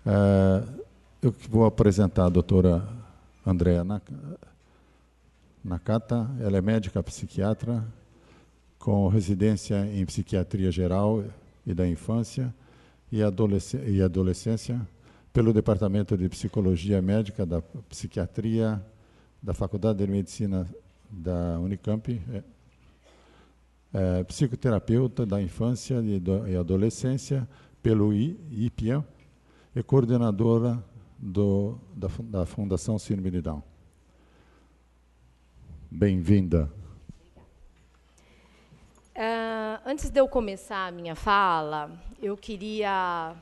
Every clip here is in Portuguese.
Eu vou apresentar a doutora Andréa Nakata. Ela é médica psiquiatra com residência em psiquiatria geral e da infância e adolescência pelo Departamento de Psicologia Médica da Psiquiatria da Faculdade de Medicina da Unicamp, psicoterapeuta da infância e adolescência pelo IPIA e coordenadora da Fundação Síndrome de Down. Bem-vinda. Antes de eu começar a minha fala, eu queria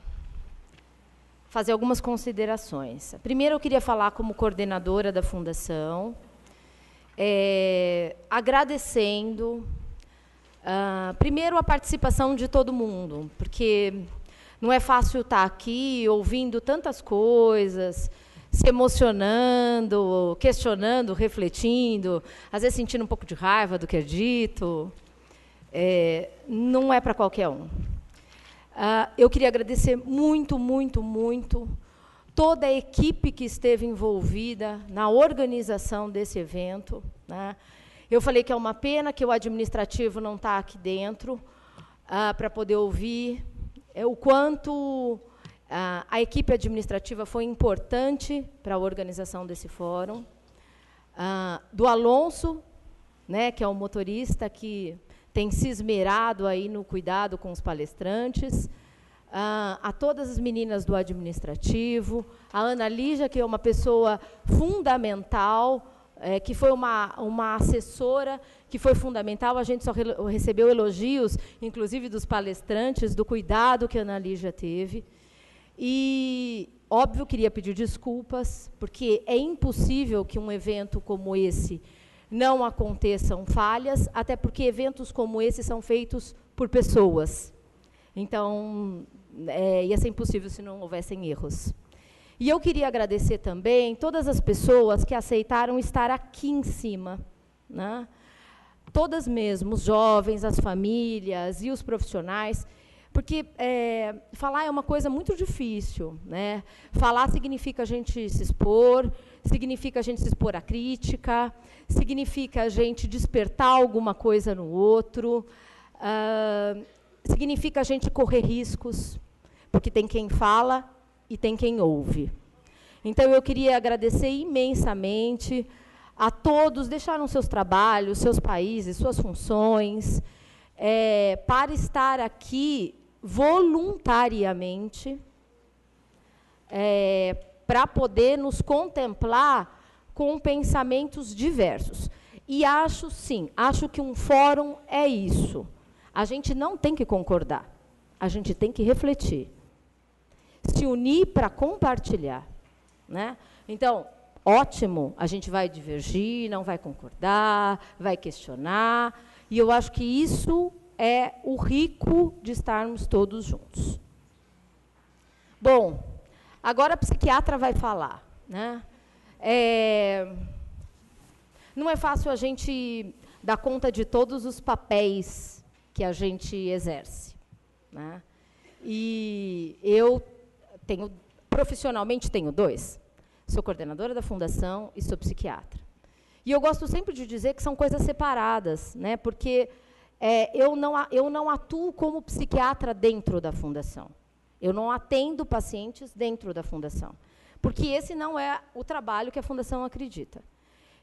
fazer algumas considerações. Primeiro, eu queria falar como coordenadora da Fundação, agradecendo, primeiro, a participação de todo mundo, porque não é fácil estar aqui ouvindo tantas coisas, se emocionando, questionando, refletindo, às vezes sentindo um pouco de raiva do que é dito. Não é para qualquer um. Eu queria agradecer muito, muito, muito toda a equipe que esteve envolvida na organização desse evento, né? Eu falei que é uma pena que o administrativo não está aqui dentro para poder ouvir o quanto a equipe administrativa foi importante para a organização desse fórum. Do Alonso, né, que é o motorista que tem se esmerado aí no cuidado com os palestrantes, a todas as meninas do administrativo, a Ana Lígia, que é uma pessoa fundamental, que foi uma assessora que foi fundamental. A gente só recebeu elogios, inclusive dos palestrantes, do cuidado que a Ana Lígia teve. E, óbvio, queria pedir desculpas, porque é impossível que um evento como esse não aconteçam falhas, até porque eventos como esse são feitos por pessoas. Então, ia ser impossível se não houvessem erros. E eu queria agradecer também todas as pessoas que aceitaram estar aqui em cima, né? Todas mesmo, os jovens, as famílias e os profissionais, porque falar é uma coisa muito difícil, né? Falar significa a gente se expor, significa a gente se expor à crítica, significa a gente despertar alguma coisa no outro, significa a gente correr riscos, porque tem quem fala e tem quem ouve. Então, eu queria agradecer imensamente a todos, deixaram seus trabalhos, seus países, suas funções, para estar aqui voluntariamente, para poder nos contemplar com pensamentos diversos. E acho, sim, acho que um fórum é isso. A gente não tem que concordar, a gente tem que refletir. Se unir para compartilhar, né? Então, ótimo, a gente vai divergir, não vai concordar, vai questionar, e eu acho que isso é o rico de estarmos todos juntos. Bom, agora a psiquiatra vai falar, né? Não é fácil a gente dar conta de todos os papéis que a gente exerce, né? E eu profissionalmente tenho 2. Sou coordenadora da Fundação e sou psiquiatra. E eu gosto sempre de dizer que são coisas separadas, né? Porque eu não atuo como psiquiatra dentro da Fundação. Eu não atendo pacientes dentro da Fundação, porque esse não é o trabalho que a Fundação acredita.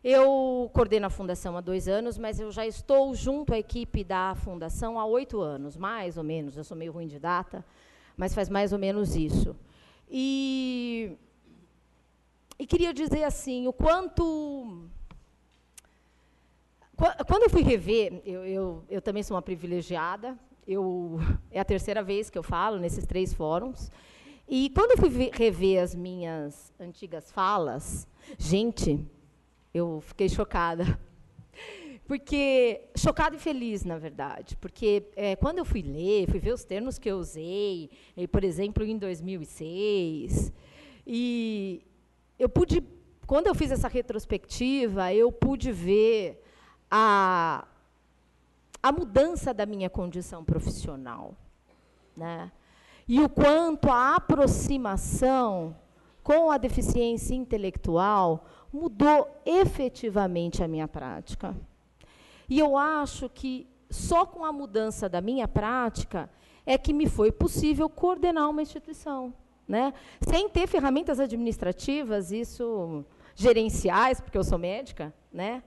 Eu coordeno a Fundação há 2 anos, mas eu já estou junto à equipe da Fundação há 8 anos, mais ou menos. Eu sou meio ruim de data, mas faz mais ou menos isso. E queria dizer assim, o quanto... Quando eu fui rever, eu também sou uma privilegiada, é a 3ª vez que eu falo nesses 3 fóruns, e quando eu fui rever as minhas antigas falas, gente, eu fiquei chocada. Chocada e feliz, na verdade, porque quando eu fui ver os termos que eu usei, por exemplo, em 2006, e quando eu fiz essa retrospectiva, eu pude ver a mudança da minha condição profissional, né? e o quanto a aproximação com a deficiência intelectual mudou efetivamente a minha prática. E eu acho que só com a mudança da minha prática é que me foi possível coordenar uma instituição, né? Sem ter ferramentas administrativas, isso, gerenciais, porque eu sou médica, né?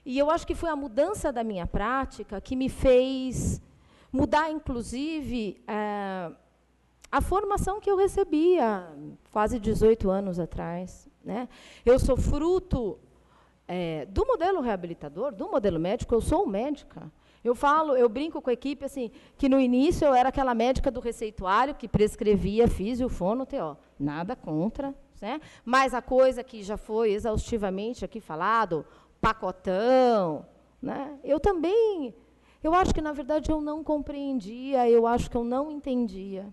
E eu acho que foi a mudança da minha prática que me fez mudar, inclusive, a formação que eu recebia quase 18 anos atrás, né? Eu sou fruto do modelo reabilitador, do modelo médico, eu sou médica. Eu brinco com a equipe assim, que no início eu era aquela médica do receituário que prescrevia físio, fono, TO. Nada contra, né? Mas a coisa que já foi exaustivamente aqui falado, pacotão, né? Eu acho que, na verdade, eu não compreendia, eu acho que eu não entendia.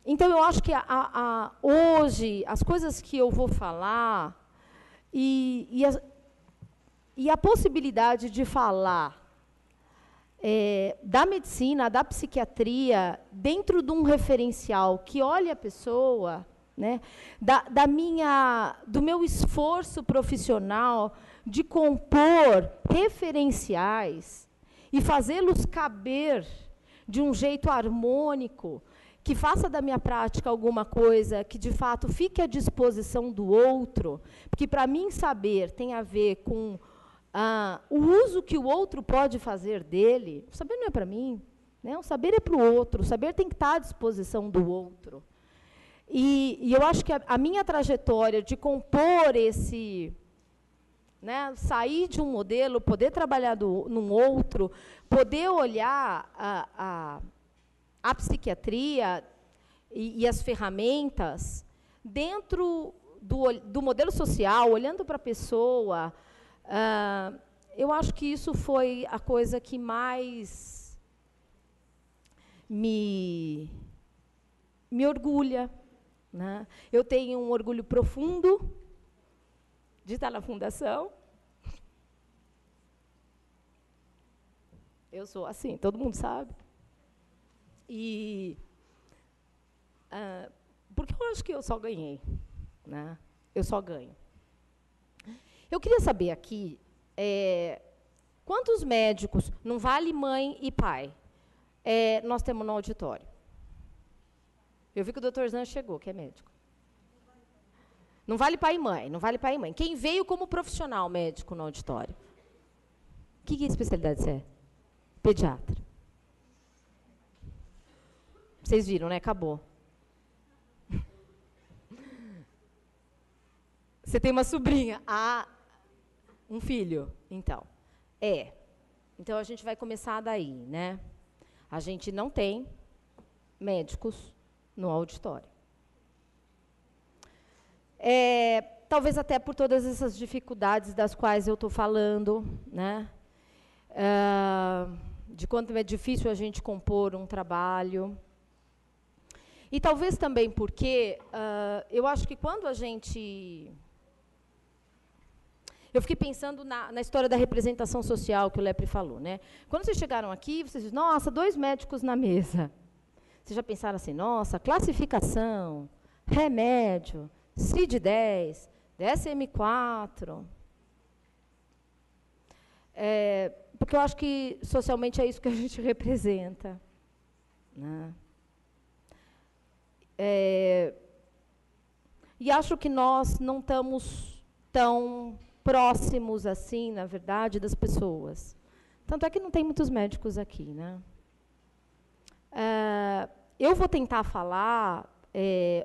Então, eu acho que hoje, as coisas que eu vou falar, e a possibilidade de falar da medicina, da psiquiatria, dentro de um referencial que olhe a pessoa, né, do meu esforço profissional de compor referenciais e fazê-los caber de um jeito harmônico, que faça da minha prática alguma coisa que, de fato, fique à disposição do outro, porque, para mim, saber tem a ver com o uso que o outro pode fazer dele. O saber não é para mim, né? O saber é para o outro, o saber tem que estar à disposição do outro. E eu acho que a minha trajetória de compor esse... né, sair de um modelo, poder trabalhar num outro, poder olhar a psiquiatria e as ferramentas dentro do modelo social, olhando para a pessoa, eu acho que isso foi a coisa que mais me orgulha, né? Eu tenho um orgulho profundo de estar na fundação. Eu sou assim, todo mundo sabe. Porque eu acho que eu só ganhei, né? Eu só ganho. Eu queria saber aqui, quantos médicos, não vale mãe e pai, nós temos no auditório? Eu vi que o doutor Zan chegou, que é médico. Não vale pai e mãe, não vale pai e mãe. Quem veio como profissional médico no auditório? Que especialidade você é? Pediatra. Vocês viram, né? Acabou. Você tem uma sobrinha. Um filho. Então. Então, a gente vai começar daí, né? A gente não tem médicos no auditório. Talvez até por todas essas dificuldades das quais eu estou falando, né? De quanto é difícil a gente compor um trabalho. E talvez também porque eu acho que quando a gente... Eu fiquei pensando na história da representação social que o Lepre falou, né? Quando vocês chegaram aqui, vocês disseram, nossa, 2 médicos na mesa. Vocês já pensaram assim, nossa, classificação, remédio, CID-10, DSM-4. Porque eu acho que, socialmente, é isso que a gente representa, né? E acho que nós não estamos tão próximos, assim, na verdade, das pessoas. Tanto é que não tem muitos médicos aqui, né? Eu vou tentar falar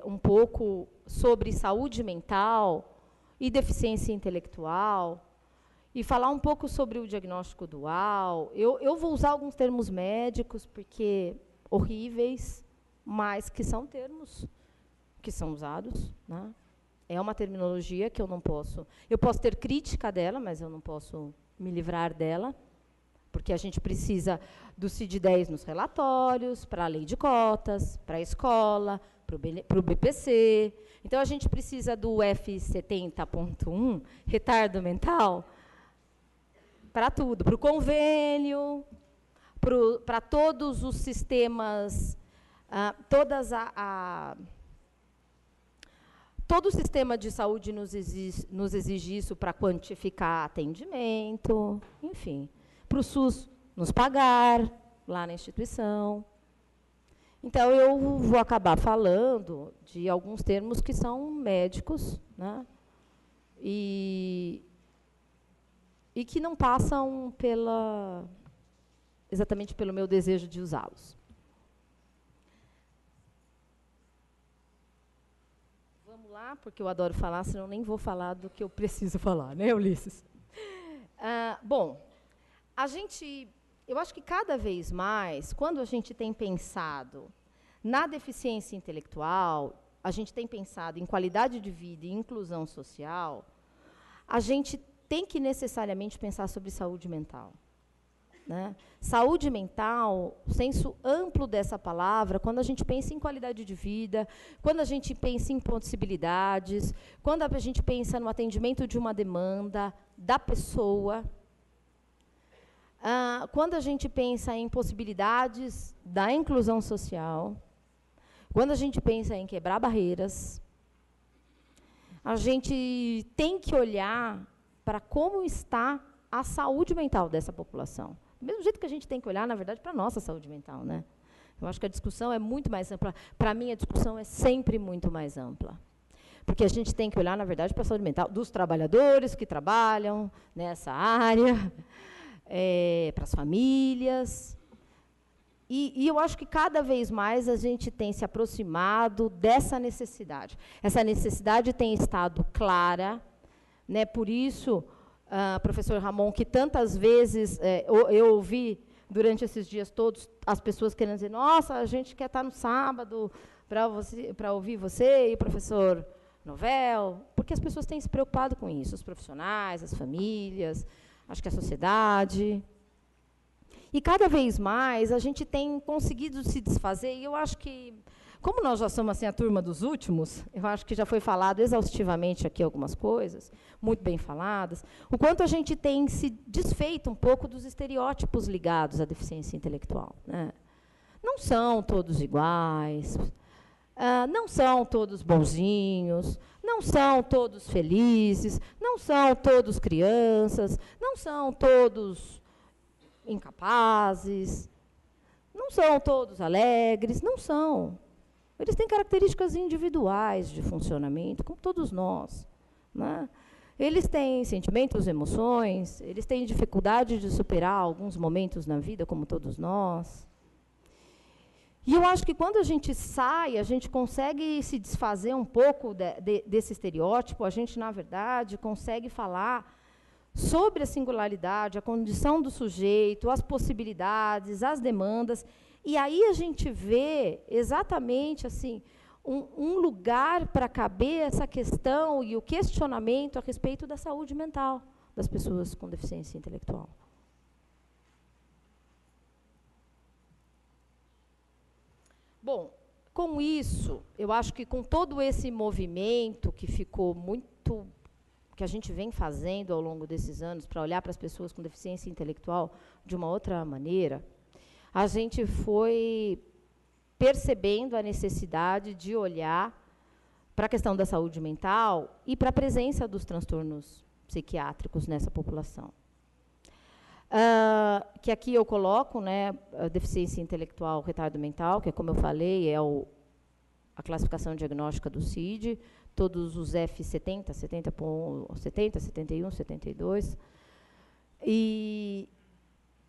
um pouco sobre saúde mental e deficiência intelectual, e falar um pouco sobre o diagnóstico dual. Eu vou usar alguns termos médicos, porque horríveis, mas que são termos que são usados, né? É uma terminologia que eu não posso... Eu posso ter crítica dela, mas eu não posso me livrar dela, porque a gente precisa do CID-10 nos relatórios, para a lei de cotas, para a escola, para o BPC. Então, a gente precisa do F70.1, retardo mental, para tudo, para o convênio, para todos os sistemas, todo o sistema de saúde nos exige isso para quantificar atendimento, enfim, para o SUS nos pagar lá na instituição. Então, eu vou acabar falando de alguns termos que são médicos, né, e que não passam exatamente pelo meu desejo de usá-los. Vamos lá, porque eu adoro falar, senão nem vou falar do que eu preciso falar, né, Ulisses? Bom, eu acho que cada vez mais, quando a gente tem pensado na deficiência intelectual, a gente tem pensado em qualidade de vida e inclusão social, a gente tem que necessariamente pensar sobre saúde mental. Né? Saúde mental, o senso amplo dessa palavra, quando a gente pensa em qualidade de vida, quando a gente pensa em possibilidades, quando a gente pensa no atendimento de uma demanda da pessoa, quando a gente pensa em possibilidades da inclusão social, quando a gente pensa em quebrar barreiras, a gente tem que olhar para como está a saúde mental dessa população. Do mesmo jeito que a gente tem que olhar, na verdade, para a nossa saúde mental, né? Eu acho que a discussão é muito mais ampla. Para mim, a discussão é sempre muito mais ampla. Porque a gente tem que olhar, na verdade, para a saúde mental dos trabalhadores que trabalham nessa área, para as famílias. E eu acho que cada vez mais a gente tem se aproximado dessa necessidade. Essa necessidade tem estado clara, né? Por isso, professor Ramon, que tantas vezes eu ouvi durante esses dias todos as pessoas querendo dizer, nossa, a gente quer estar no sábado para ouvir você e o professor Novel, porque as pessoas têm se preocupado com isso, os profissionais, as famílias, acho que a sociedade. E cada vez mais a gente tem conseguido se desfazer, e eu acho que, como nós já somos assim, a turma dos últimos, eu acho que já foi falado exaustivamente aqui algumas coisas, muito bem faladas, o quanto a gente tem se desfeito um pouco dos estereótipos ligados à deficiência intelectual. Né? Não são todos iguais, não são todos bonzinhos, não são todos felizes, não são todos crianças, não são todos incapazes, não são todos alegres, não são. Eles têm características individuais de funcionamento, como todos nós. Né? Eles têm sentimentos, emoções, eles têm dificuldade de superar alguns momentos na vida, como todos nós. E eu acho que quando a gente sai, a gente consegue se desfazer um pouco desse estereótipo, a gente, na verdade, consegue falar sobre a singularidade, a condição do sujeito, as possibilidades, as demandas, e aí a gente vê exatamente assim, um lugar para caber essa questão e o questionamento a respeito da saúde mental das pessoas com deficiência intelectual. Bom, com isso, eu acho que com todo esse movimento que ficou muito, que a gente vem fazendo ao longo desses anos para olhar para as pessoas com deficiência intelectual de uma outra maneira, a gente foi percebendo a necessidade de olhar para a questão da saúde mental e para a presença dos transtornos psiquiátricos nessa população. Que aqui eu coloco, né, a deficiência intelectual, retardo mental, que, como eu falei, é a classificação diagnóstica do CID, todos os F70, 70, 71, 72. E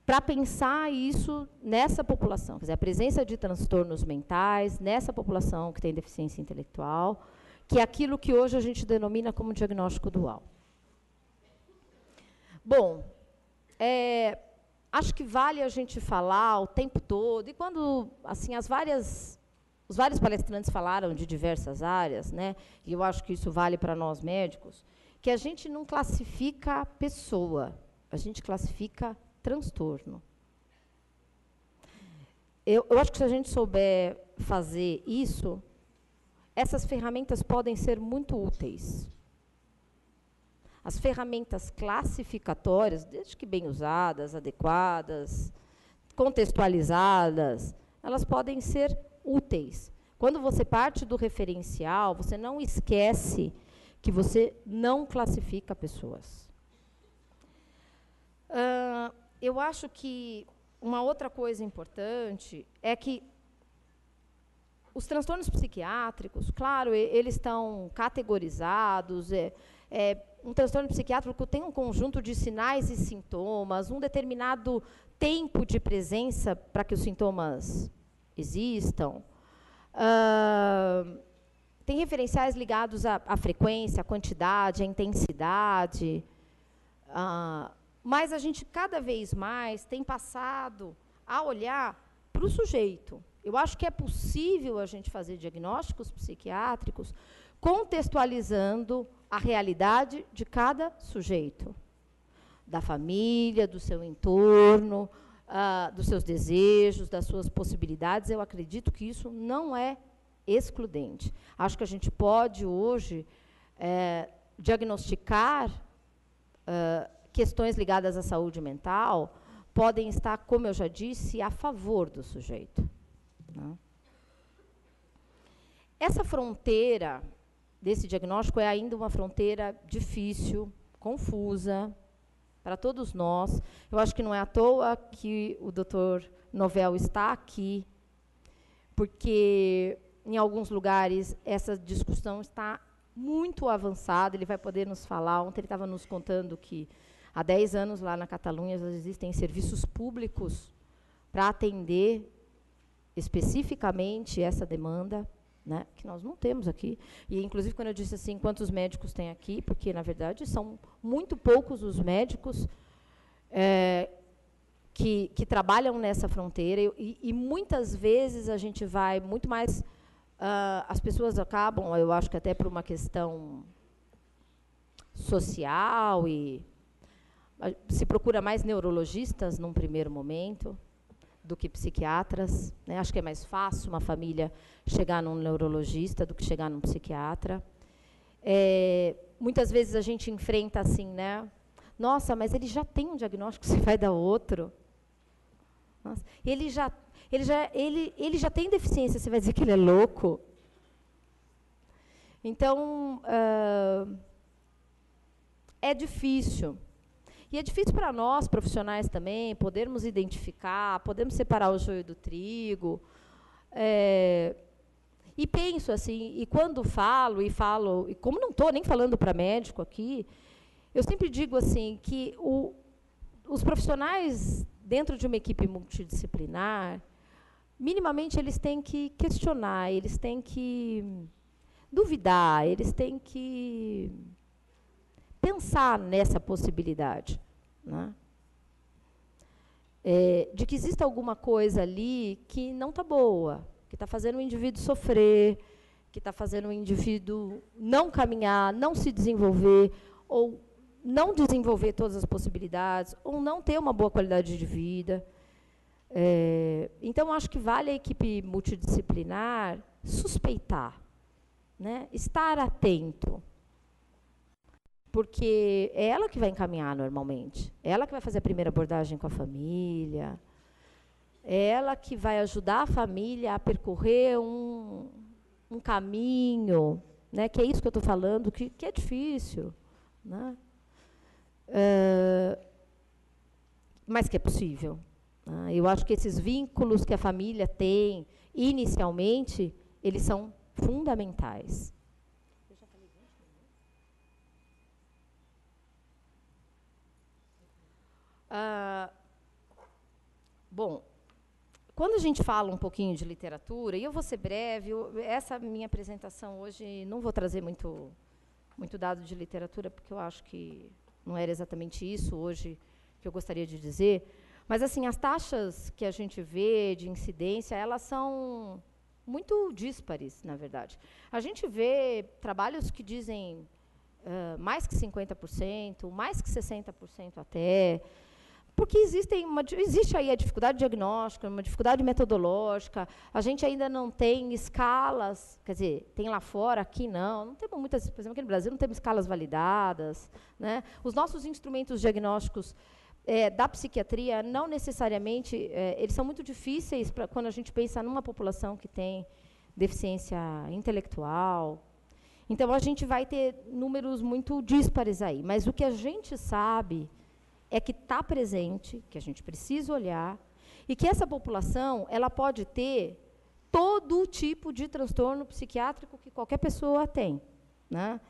para pensar isso nessa população, quer dizer, a presença de transtornos mentais nessa população que tem deficiência intelectual, que é aquilo que hoje a gente denomina como diagnóstico dual. Bom, acho que vale a gente falar o tempo todo, e quando assim, os vários palestrantes falaram de diversas áreas, né, e eu acho que isso vale para nós médicos, que a gente não classifica a pessoa, a gente classifica transtorno. Eu acho que se a gente souber fazer isso, essas ferramentas podem ser muito úteis. As ferramentas classificatórias, desde que bem usadas, adequadas, contextualizadas, elas podem ser úteis. Quando você parte do referencial, você não esquece que você não classifica pessoas. Eu acho que uma outra coisa importante é que os transtornos psiquiátricos, claro, eles estão categorizados. Um transtorno psiquiátrico tem um conjunto de sinais e sintomas, um determinado tempo de presença para que os sintomas existam. Tem referenciais ligados à frequência, à quantidade, à intensidade. Mas a gente, cada vez mais, tem passado a olhar para o sujeito. Eu acho que é possível a gente fazer diagnósticos psiquiátricos contextualizando a realidade de cada sujeito, da família, do seu entorno, dos seus desejos, das suas possibilidades. Eu acredito que isso não é excludente. Acho que a gente pode, hoje, diagnosticar questões ligadas à saúde mental, podem estar, como eu já disse, a favor do sujeito. Né? Essa fronteira desse diagnóstico é ainda uma fronteira difícil, confusa, para todos nós. Eu acho que não é à toa que o Dr. Novel está aqui, porque, em alguns lugares, essa discussão está muito avançada. Ele vai poder nos falar. Ontem ele estava nos contando que, há 10 anos, lá na Catalunha, já existem serviços públicos para atender especificamente essa demanda, né, que nós não temos aqui. E, inclusive, quando eu disse assim, quantos médicos tem aqui, porque, na verdade, são muito poucos os médicos que trabalham nessa fronteira, e muitas vezes a gente vai muito mais... as pessoas acabam, eu acho que até por uma questão social, e se procura mais neurologistas num primeiro momento do que psiquiatras, né? Acho que é mais fácil uma família chegar num neurologista do que chegar num psiquiatra. Muitas vezes a gente enfrenta assim, né? Nossa, mas ele já tem um diagnóstico, você vai dar outro. Nossa, ele já tem deficiência, você vai dizer que ele é louco? Então, é difícil. E é difícil para nós, profissionais também, podermos identificar, podermos separar o joio do trigo. E penso assim, e quando falo, e como não estou nem falando para médico aqui, eu sempre digo assim, que os profissionais dentro de uma equipe multidisciplinar, minimamente eles têm que questionar, eles têm que duvidar, eles têm que pensar nessa possibilidade, né? De que existe alguma coisa ali que não está boa, que está fazendo o indivíduo sofrer, que está fazendo o indivíduo não caminhar, não se desenvolver, ou não desenvolver todas as possibilidades, ou não ter uma boa qualidade de vida. Então, acho que vale a equipe multidisciplinar suspeitar, né? Estar atento, porque é ela que vai encaminhar normalmente, é ela que vai fazer a primeira abordagem com a família, é ela que vai ajudar a família a percorrer um caminho, né? Que é isso que eu estou falando, que é difícil, né? Mas que é possível. Eu acho que esses vínculos que a família tem, inicialmente, eles são fundamentais. Eu já falei 20 minutos? Bom, quando a gente fala um pouquinho de literatura, e eu vou ser breve, essa minha apresentação hoje, não vou trazer muito dado de literatura, porque eu acho que não era exatamente isso hoje que eu gostaria de dizer, mas, assim, as taxas que a gente vê de incidência, elas são muito díspares, na verdade. A gente vê trabalhos que dizem mais que 50%, mais que 60% até, porque existe aí a dificuldade diagnóstica, uma dificuldade metodológica, a gente ainda não tem escalas, quer dizer, tem lá fora, aqui não temos muitas, por exemplo, aqui no Brasil não temos escalas validadas, né? Os nossos instrumentos diagnósticos da psiquiatria, não necessariamente, eles são muito difíceis quando a gente pensa numa população que tem deficiência intelectual. Então, a gente vai ter números muito díspares aí. Mas o que a gente sabe é que está presente, que a gente precisa olhar, e que essa população ela pode ter todo tipo de transtorno psiquiátrico que qualquer pessoa tem, né?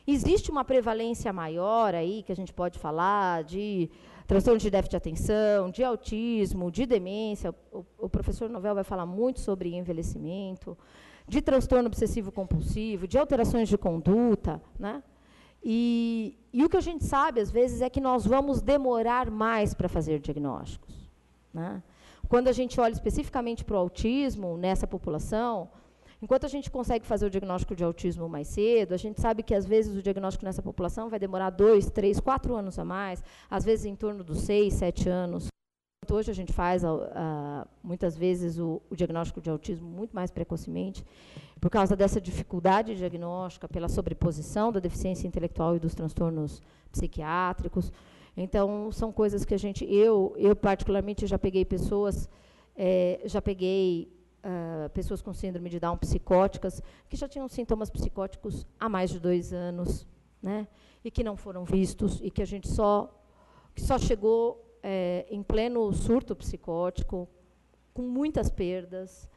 Existe uma prevalência maior aí, que a gente pode falar, de transtorno de déficit de atenção, de autismo, de demência. O professor Novel vai falar muito sobre envelhecimento, de transtorno obsessivo-compulsivo, de alterações de conduta, né? E o que a gente sabe, às vezes, é que nós vamos demorar mais para fazer diagnósticos, né? Quando a gente olha especificamente para o autismo nessa população, enquanto a gente consegue fazer o diagnóstico de autismo mais cedo, a gente sabe que, às vezes, o diagnóstico nessa população vai demorar 2, 3, 4 anos a mais, às vezes em torno dos 6, 7 anos. Hoje a gente faz, muitas vezes, o diagnóstico de autismo muito mais precocemente, por causa dessa dificuldade diagnóstica, pela sobreposição da deficiência intelectual e dos transtornos psiquiátricos. Então, são coisas que eu particularmente, já peguei pessoas, pessoas com síndrome de Down psicóticas, que já tinham sintomas psicóticos há mais de 2 anos, né? E que não foram vistos, e que a gente só chegou em pleno surto psicótico, com muitas perdas,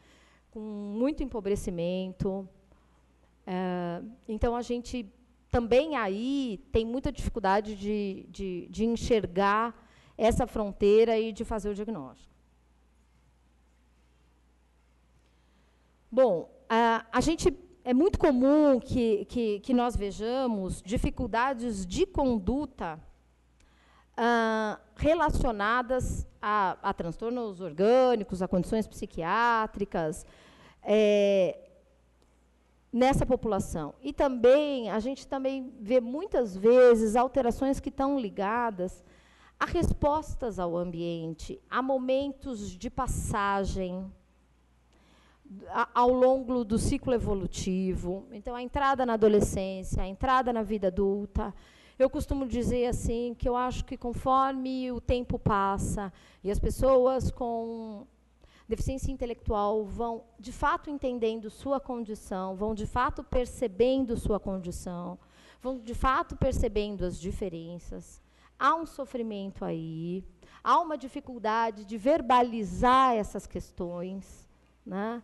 com muito empobrecimento. Então, a gente também aí tem muita dificuldade de enxergar essa fronteira e de fazer o diagnóstico. Bom, é muito comum que nós vejamos dificuldades de conduta relacionadas a transtornos orgânicos, a condições psiquiátricas, nessa população. E também, a gente também vê muitas vezes alterações que estão ligadas a respostas ao ambiente, a momentos de passagem ao longo do ciclo evolutivo. Então, a entrada na adolescência, a entrada na vida adulta. Eu costumo dizer assim, que eu acho que conforme o tempo passa e as pessoas com deficiência intelectual vão, de fato, entendendo sua condição, vão, de fato, percebendo sua condição, vão, de fato, percebendo as diferenças, há um sofrimento aí, há uma dificuldade de verbalizar essas questões, né?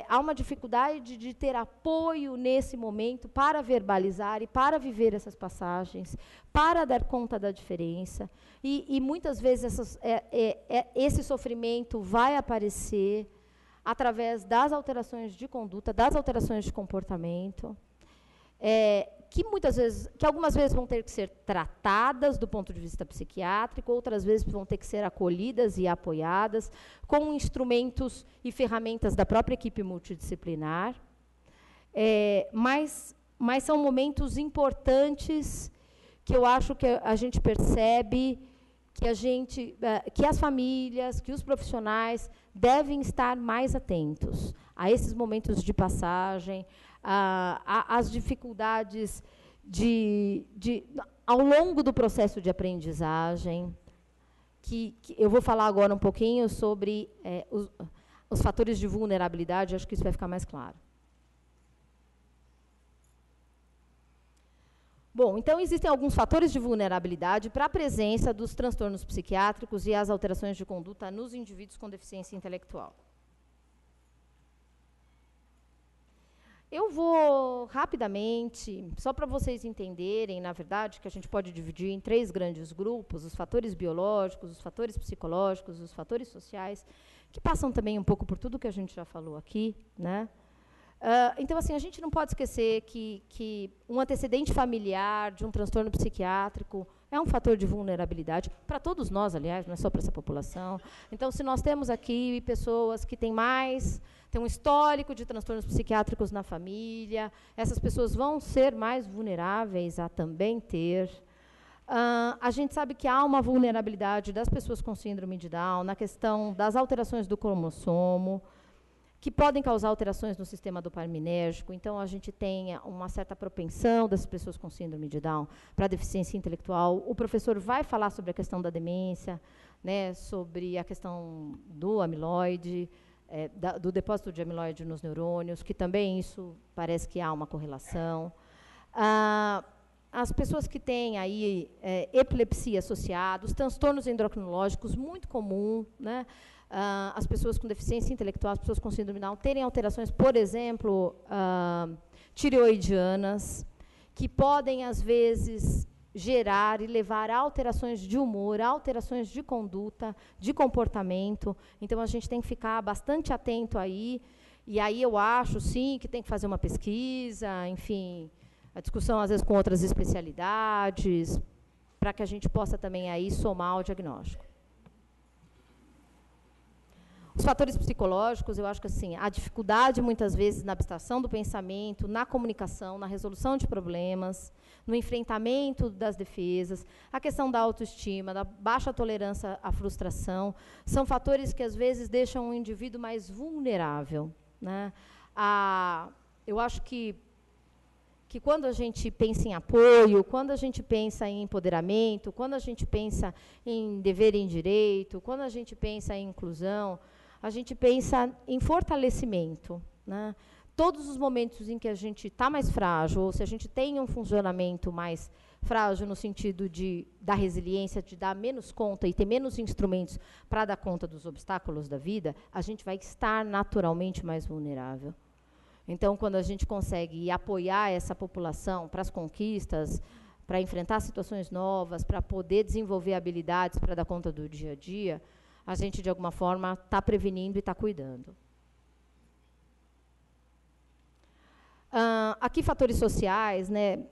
Há uma dificuldade de ter apoio nesse momento para verbalizar e para viver essas passagens, para dar conta da diferença. E muitas vezes esse sofrimento vai aparecer através das alterações de conduta, das alterações de comportamento, que algumas vezes vão ter que ser tratadas do ponto de vista psiquiátrico, outras vezes vão ter que ser acolhidas e apoiadas com instrumentos e ferramentas da própria equipe multidisciplinar. Mas são momentos importantes que eu acho que a gente percebe que as famílias, que os profissionais devem estar mais atentos a esses momentos de passagem, as dificuldades ao longo do processo de aprendizagem, que eu vou falar agora um pouquinho sobre os fatores de vulnerabilidade, acho que isso vai ficar mais claro. Bom, então existem alguns fatores de vulnerabilidade para a presença dos transtornos psiquiátricos e as alterações de conduta nos indivíduos com deficiência intelectual. Eu vou rapidamente, só para vocês entenderem, na verdade, que a gente pode dividir em 3 grandes grupos: os fatores biológicos, os fatores psicológicos, os fatores sociais, que passam também um pouco por tudo que a gente já falou aqui, né? Então, assim, a gente não pode esquecer que um antecedente familiar de um transtorno psiquiátrico é um fator de vulnerabilidade para todos nós, aliás, não é só para essa população. Então, se nós temos aqui pessoas que têm um histórico de transtornos psiquiátricos na família, essas pessoas vão ser mais vulneráveis a também ter. A gente sabe que há uma vulnerabilidade das pessoas com síndrome de Down na questão das alterações do cromossomo. que podem causar alterações no sistema dopaminérgico. Então, a gente tem uma certa propensão das pessoas com síndrome de Down para deficiência intelectual. O professor vai falar sobre a questão da demência, né, sobre a questão do amiloide, do depósito de amiloide nos neurônios, que também isso parece que há uma correlação. As pessoas que têm aí epilepsia associada, os transtornos endocrinológicos, muito comum, né? As pessoas com deficiência intelectual, as pessoas com síndrome Down, terem alterações, por exemplo, tireoidianas, que podem, às vezes, gerar e levar a alterações de humor, a alterações de conduta, de comportamento. Então, a gente tem que ficar bastante atento aí. E aí eu acho, sim, que tem que fazer uma pesquisa, enfim, a discussão, às vezes, com outras especialidades, para que a gente possa também aí somar o diagnóstico. Os fatores psicológicos, eu acho que assim, a dificuldade, muitas vezes, na abstração do pensamento, na comunicação, na resolução de problemas, no enfrentamento das defesas, a questão da autoestima, da baixa tolerância à frustração, são fatores que, às vezes, deixam o indivíduo mais vulnerável, né? Eu acho que quando a gente pensa em apoio, quando a gente pensa em empoderamento, quando a gente pensa em dever e em direito, quando a gente pensa em inclusão, a gente pensa em fortalecimento, né? Todos os momentos em que a gente está mais frágil, ou se a gente tem um funcionamento mais frágil no sentido da resiliência, de dar menos conta e ter menos instrumentos para dar conta dos obstáculos da vida, a gente vai estar naturalmente mais vulnerável. Então, quando a gente consegue apoiar essa população para as conquistas, para enfrentar situações novas, para poder desenvolver habilidades para dar conta do dia a dia, a gente, de alguma forma, está prevenindo e está cuidando. Aqui, fatores sociais, né,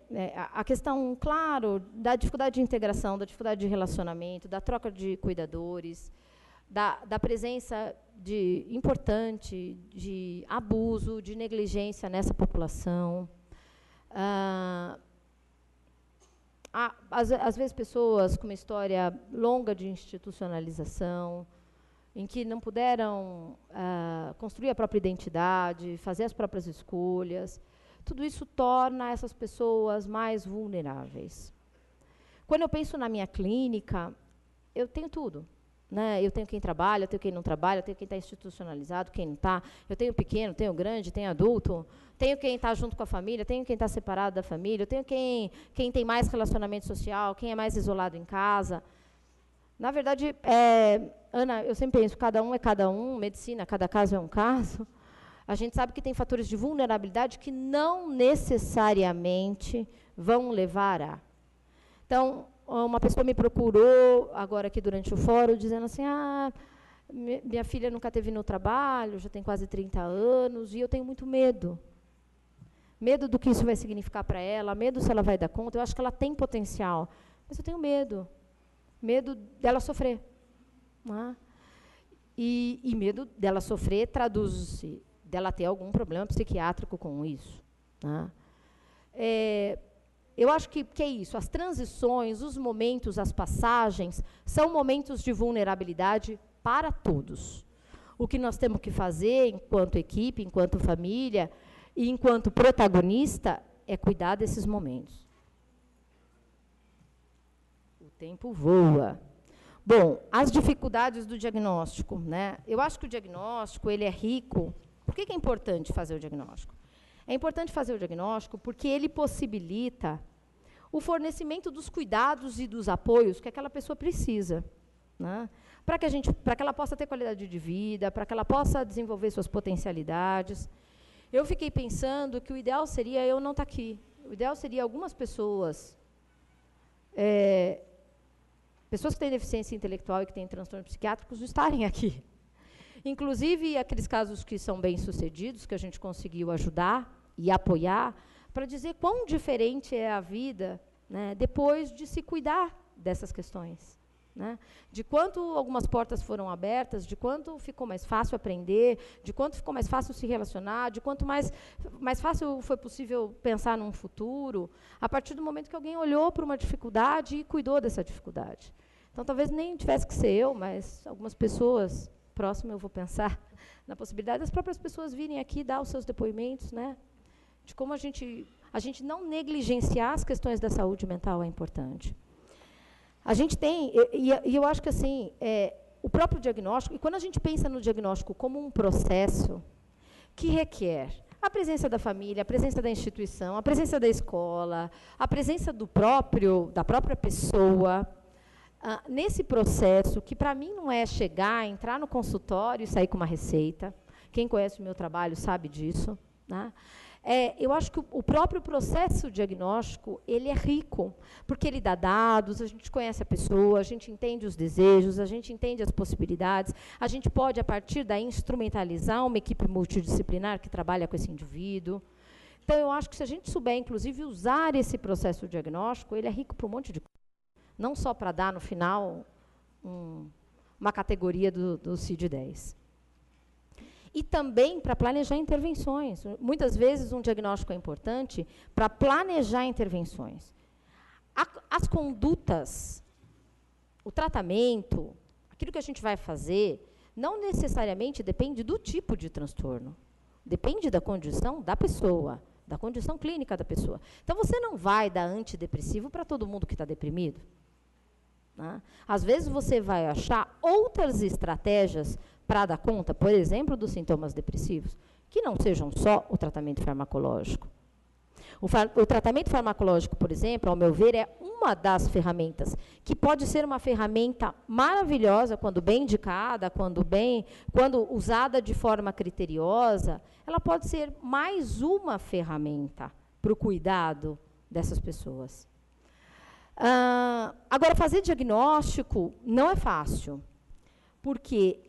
a questão, claro, da dificuldade de integração, da dificuldade de relacionamento, da troca de cuidadores, da presença importante de abuso, de negligência nessa população. Às vezes, pessoas com uma história longa de institucionalização, em que não puderam construir a própria identidade, fazer as próprias escolhas. Tudo isso torna essas pessoas mais vulneráveis. Quando eu penso na minha clínica, eu tenho tudo. Né? Eu tenho quem trabalha, eu tenho quem não trabalha, eu tenho quem está institucionalizado, quem não está. Eu tenho pequeno, tenho grande, tenho adulto. Tenho quem está junto com a família, tenho quem está separado da família, eu tenho quem tem mais relacionamento social, quem é mais isolado em casa. Na verdade, Ana, eu sempre penso, cada um é cada um, medicina, cada caso é um caso. A gente sabe que tem fatores de vulnerabilidade que não necessariamente vão levar a. Então, uma pessoa me procurou, agora aqui durante o fórum, dizendo assim, minha filha nunca teve no trabalho, já tem quase 30 anos, e eu tenho muito medo. Medo do que isso vai significar para ela, medo se ela vai dar conta. Eu acho que ela tem potencial, mas eu tenho medo. Medo dela sofrer. Né? E medo dela sofrer traduz-se dela ter algum problema psiquiátrico com isso. Né? Eu acho que é isso. As transições, os momentos, as passagens, são momentos de vulnerabilidade para todos. O que nós temos que fazer, enquanto equipe, enquanto família, e enquanto protagonista, é cuidar desses momentos. O tempo voa. Bom, as dificuldades do diagnóstico. Né? Eu acho que o diagnóstico ele é rico. Por que é importante fazer o diagnóstico? É importante fazer o diagnóstico porque ele possibilita o fornecimento dos cuidados e dos apoios que aquela pessoa precisa. Né? Para que ela possa ter qualidade de vida, para que ela possa desenvolver suas potencialidades. Eu fiquei pensando que o ideal seria eu não estar aqui. O ideal seria algumas pessoas, pessoas que têm deficiência intelectual e que têm transtornos psiquiátricos, estarem aqui. Inclusive, aqueles casos que são bem-sucedidos, que a gente conseguiu ajudar e apoiar, para dizer quão diferente é a vida, né, depois de se cuidar dessas questões. Né? De quanto algumas portas foram abertas, de quanto ficou mais fácil aprender, de quanto ficou mais fácil se relacionar, de quanto mais fácil foi possível pensar num futuro, a partir do momento que alguém olhou para uma dificuldade e cuidou dessa dificuldade. Então, talvez nem tivesse que ser eu, mas algumas pessoas próximo eu vou pensar na possibilidade das próprias pessoas virem aqui dar os seus depoimentos, né? De como a gente não negligenciar as questões da saúde mental é importante. A gente tem, e eu acho que assim, o próprio diagnóstico, e quando a gente pensa no diagnóstico como um processo que requer a presença da família, a presença da instituição, a presença da escola, a presença da própria pessoa, nesse processo, que para mim não é chegar, entrar no consultório e sair com uma receita. Quem conhece o meu trabalho sabe disso, né? Eu acho que o próprio processo diagnóstico, ele é rico, porque ele dá dados, a gente conhece a pessoa, a gente entende os desejos, a gente entende as possibilidades, a gente pode, a partir daí, instrumentalizar uma equipe multidisciplinar que trabalha com esse indivíduo. Então, eu acho que se a gente souber, inclusive, usar esse processo diagnóstico, ele é rico para um monte de coisa. Não só para dar, no final, uma categoria do CID-10. E também para planejar intervenções. Muitas vezes, um diagnóstico é importante para planejar intervenções. As condutas, o tratamento, aquilo que a gente vai fazer, não necessariamente depende do tipo de transtorno. Depende da condição da pessoa, da condição clínica da pessoa. Então, você não vai dar antidepressivo para todo mundo que está deprimido. Né? Às vezes, você vai achar outras estratégias para dar conta, por exemplo, dos sintomas depressivos, que não sejam só o tratamento farmacológico. O tratamento farmacológico, por exemplo, ao meu ver, é uma das ferramentas, que pode ser uma ferramenta maravilhosa quando bem indicada, quando usada de forma criteriosa, ela pode ser mais uma ferramenta para o cuidado dessas pessoas. Agora, fazer diagnóstico não é fácil, porque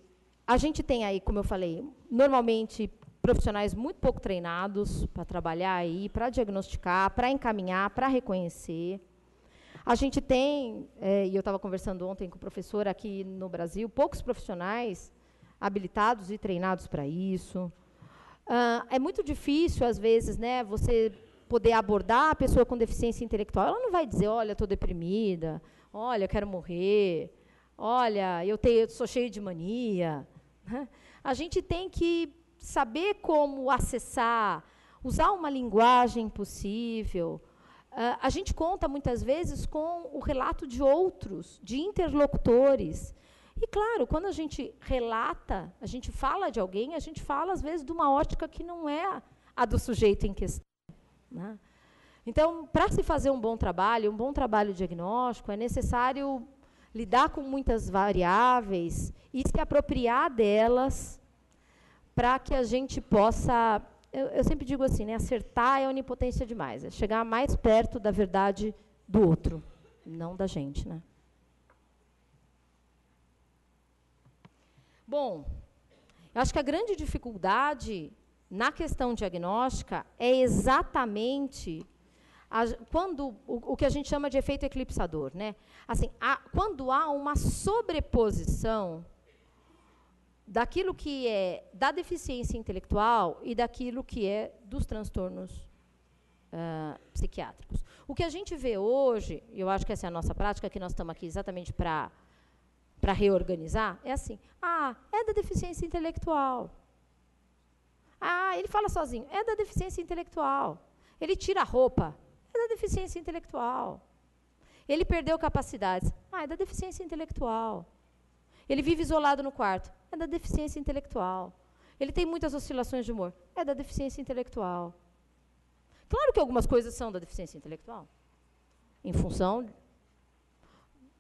a gente tem aí, como eu falei, normalmente profissionais muito pouco treinados para trabalhar aí, para diagnosticar, para encaminhar, para reconhecer. A gente tem, e eu estava conversando ontem com o professor aqui no Brasil, poucos profissionais habilitados e treinados para isso. É muito difícil, às vezes, né, você poder abordar a pessoa com deficiência intelectual. Ela não vai dizer, olha, estou deprimida, olha, eu quero morrer, olha, eu sou cheio de mania. A gente tem que saber como acessar, usar uma linguagem possível. A gente conta, muitas vezes, com o relato de outros, de interlocutores. E, claro, quando a gente relata, a gente fala de alguém, a gente fala, às vezes, de uma ótica que não é a do sujeito em questão. Né? Então, para se fazer um bom trabalho diagnóstico, é necessário lidar com muitas variáveis e se apropriar delas para que a gente possa, eu sempre digo assim, né, acertar é onipotência demais, é chegar mais perto da verdade do outro, não da gente, né? Bom, eu acho que a grande dificuldade na questão diagnóstica é exatamente quando o que a gente chama de efeito eclipsador, né? Assim, quando há uma sobreposição daquilo que é da deficiência intelectual e daquilo que é dos transtornos psiquiátricos. O que a gente vê hoje, e eu acho que essa é a nossa prática, que nós estamos aqui exatamente para reorganizar, é assim, é da deficiência intelectual. Ele fala sozinho, é da deficiência intelectual. Ele tira a roupa, é da deficiência intelectual. Ele perdeu capacidades, é da deficiência intelectual. Ele vive isolado no quarto, é da deficiência intelectual. Ele tem muitas oscilações de humor, é da deficiência intelectual. Claro que algumas coisas são da deficiência intelectual, em função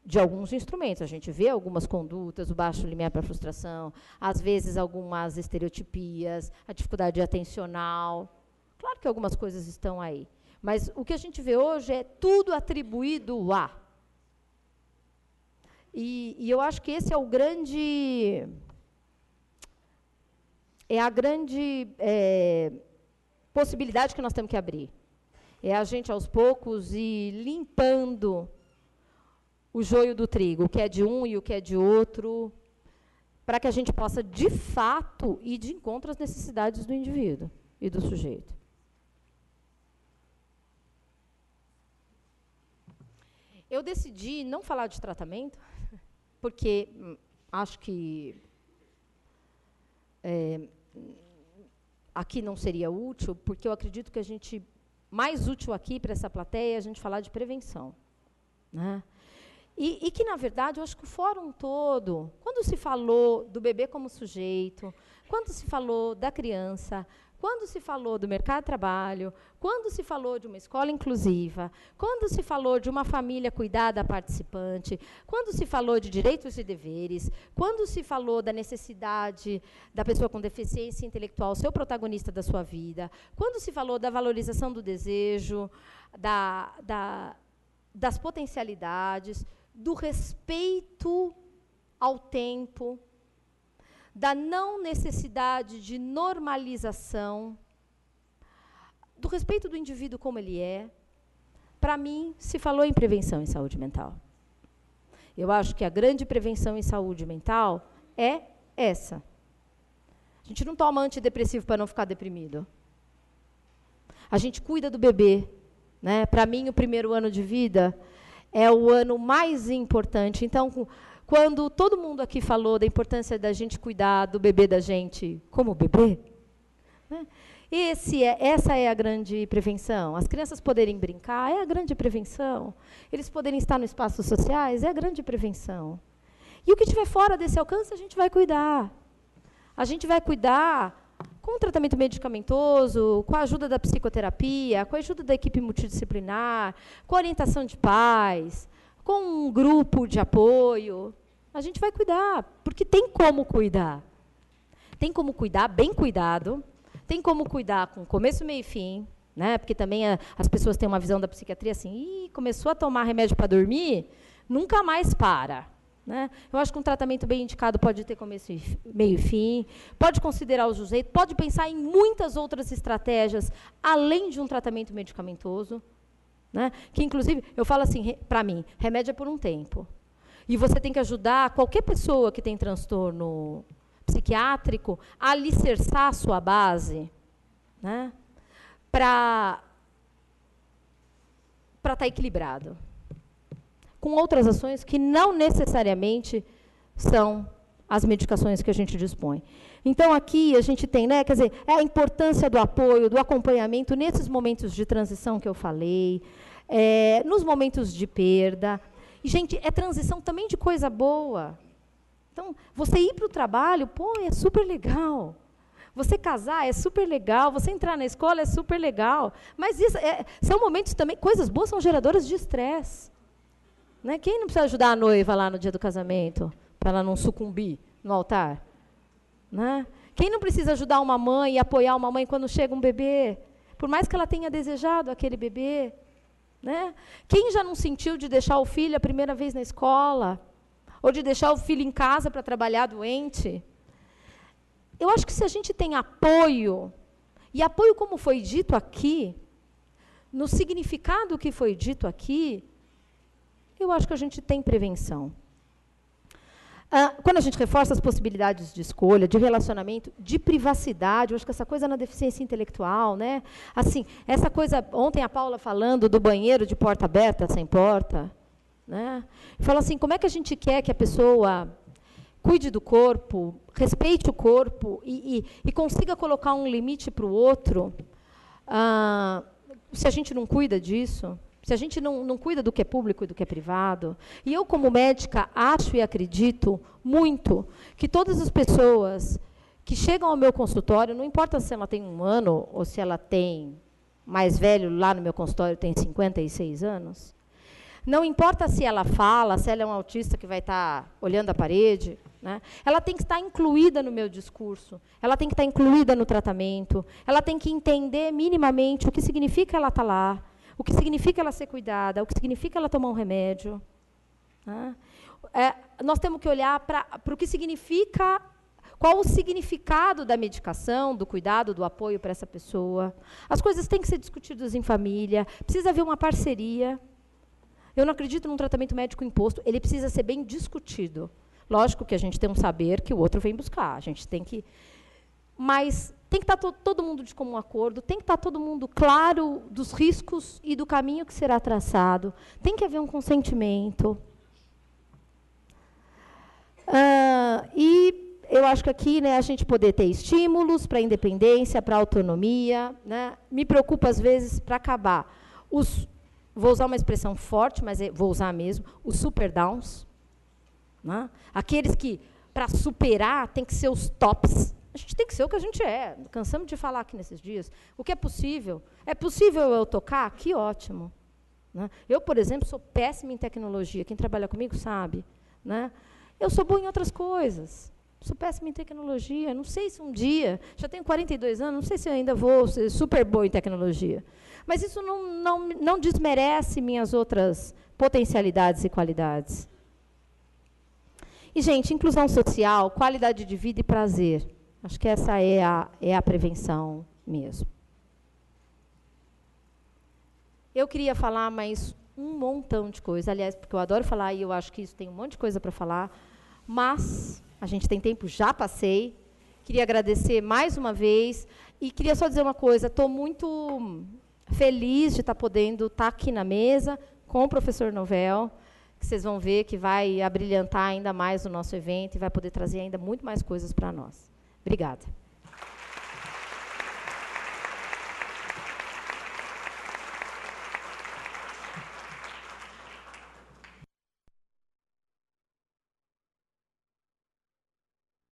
de alguns instrumentos. A gente vê algumas condutas, o baixo limiar para a frustração, às vezes algumas estereotipias, a dificuldade atencional. Claro que algumas coisas estão aí. Mas o que a gente vê hoje é tudo atribuído a. E eu acho que esse é o grande... É a grande possibilidade que nós temos que abrir. É a gente, aos poucos, ir limpando o joio do trigo, o que é de um e o que é de outro, para que a gente possa, de fato, ir de encontro às necessidades do indivíduo e do sujeito. Eu decidi não falar de tratamento, porque acho que aqui não seria útil, porque eu acredito que a gente, mais útil aqui para essa plateia, é a gente falar de prevenção. Né? E que, na verdade, eu acho que o fórum todo, quando se falou do bebê como sujeito, quando se falou da criança, quando se falou do mercado de trabalho, quando se falou de uma escola inclusiva, quando se falou de uma família cuidada, participante, quando se falou de direitos e deveres, quando se falou da necessidade da pessoa com deficiência intelectual ser o protagonista da sua vida, quando se falou da valorização do desejo, das potencialidades, do respeito ao tempo, da não necessidade de normalização, do respeito do indivíduo como ele é, para mim, se falou em prevenção em saúde mental. Eu acho que a grande prevenção em saúde mental é essa. A gente não toma antidepressivo para não ficar deprimido. A gente cuida do bebê. Né? Para mim, o primeiro ano de vida é o ano mais importante. Então, quando todo mundo aqui falou da importância da gente cuidar do bebê da gente como bebê, né? Essa é a grande prevenção. As crianças poderem brincar é a grande prevenção. Eles poderem estar nos espaços sociais é a grande prevenção. E o que estiver fora desse alcance, a gente vai cuidar. A gente vai cuidar com tratamento medicamentoso, com a ajuda da psicoterapia, com a ajuda da equipe multidisciplinar, com a orientação de pais, com um grupo de apoio. A gente vai cuidar, porque tem como cuidar. Tem como cuidar bem cuidado, tem como cuidar com começo, meio e fim, né? Porque também as pessoas têm uma visão da psiquiatria assim, começou a tomar remédio para dormir, nunca mais para. Né? Eu acho que um tratamento bem indicado pode ter começo, meio e fim, pode considerar o sujeito, pode pensar em muitas outras estratégias, além de um tratamento medicamentoso. Né? Que, inclusive, eu falo assim, para mim, remédio é por um tempo. E você tem que ajudar qualquer pessoa que tem transtorno psiquiátrico a alicerçar a sua base, né? Para estar equilibrado. Com outras ações que não necessariamente são as medicações que a gente dispõe. Então, aqui a gente tem, né, quer dizer, a importância do apoio, do acompanhamento nesses momentos de transição que eu falei, nos momentos de perda. E, gente, é transição também de coisa boa. Então, você ir para o trabalho, pô, é super legal. Você casar é super legal, você entrar na escola é super legal. Mas isso são momentos também, coisas boas são geradoras de estresse. Né? Quem não precisa ajudar a noiva lá no dia do casamento, para ela não sucumbir no altar? Né? Quem não precisa ajudar uma mãe e apoiar uma mãe quando chega um bebê? Por mais que ela tenha desejado aquele bebê. Né? Quem já não sentiu de deixar o filho a primeira vez na escola? Ou de deixar o filho em casa para trabalhar doente? Eu acho que se a gente tem apoio, e apoio como foi dito aqui, no significado que foi dito aqui, eu acho que a gente tem prevenção. Quando a gente reforça as possibilidades de escolha, de relacionamento, de privacidade, eu acho que essa coisa na deficiência intelectual, né? Assim, essa coisa, ontem a Paula falando do banheiro de porta aberta, sem porta, né? Fala assim, como é que a gente quer que a pessoa cuide do corpo, respeite o corpo e consiga colocar um limite para o outro, se a gente não cuida disso? Se a gente não cuida do que é público e do que é privado. E eu, como médica, acho e acredito muito que todas as pessoas que chegam ao meu consultório, não importa se ela tem 1 ano ou se ela tem mais velho, lá no meu consultório tem 56 anos, não importa se ela fala, se ela é um autista que vai estar olhando a parede, né? Ela tem que estar incluída no meu discurso, ela tem que estar incluída no tratamento, ela tem que entender minimamente o que significa ela estar lá, o que significa ela ser cuidada, o que significa ela tomar um remédio. Né? Nós temos que olhar para o que significa, qual o significado da medicação, do cuidado, do apoio para essa pessoa. As coisas têm que ser discutidas em família, precisa haver uma parceria. Eu não acredito num tratamento médico imposto, ele precisa ser bem discutido. Lógico que a gente tem um saber que o outro vem buscar, a gente tem que... Mas tem que estar todo mundo de comum acordo, tem que estar todo mundo claro dos riscos e do caminho que será traçado, tem que haver um consentimento. eu acho que aqui, né, a gente poder ter estímulos para a independência, para a autonomia, né, me preocupa, às vezes, para acabar vou usar uma expressão forte, mas vou usar mesmo, os super downs, né, aqueles que, para superar, tem que ser os tops. A gente tem que ser o que a gente é. Cansamos de falar aqui nesses dias. O que é possível? É possível eu tocar? Que ótimo. Né? Eu, por exemplo, sou péssima em tecnologia. Quem trabalha comigo sabe. Né? Eu sou boa em outras coisas. Sou péssima em tecnologia. Não sei se um dia, já tenho 42 anos, não sei se eu ainda vou ser super boa em tecnologia. Mas isso não desmerece minhas outras potencialidades e qualidades. E, gente, inclusão social, qualidade de vida e prazer. Acho que essa é a prevenção mesmo. Eu queria falar mais um montão de coisa, aliás, porque eu adoro falar e eu acho que isso tem um monte de coisa para falar, mas a gente tem tempo, já passei. Queria agradecer mais uma vez e queria só dizer uma coisa, estou muito feliz de estar podendo estar aqui na mesa com o professor Novel, que vocês vão ver que vai abrilhantar ainda mais o nosso evento e vai poder trazer ainda muito mais coisas para nós. Obrigada.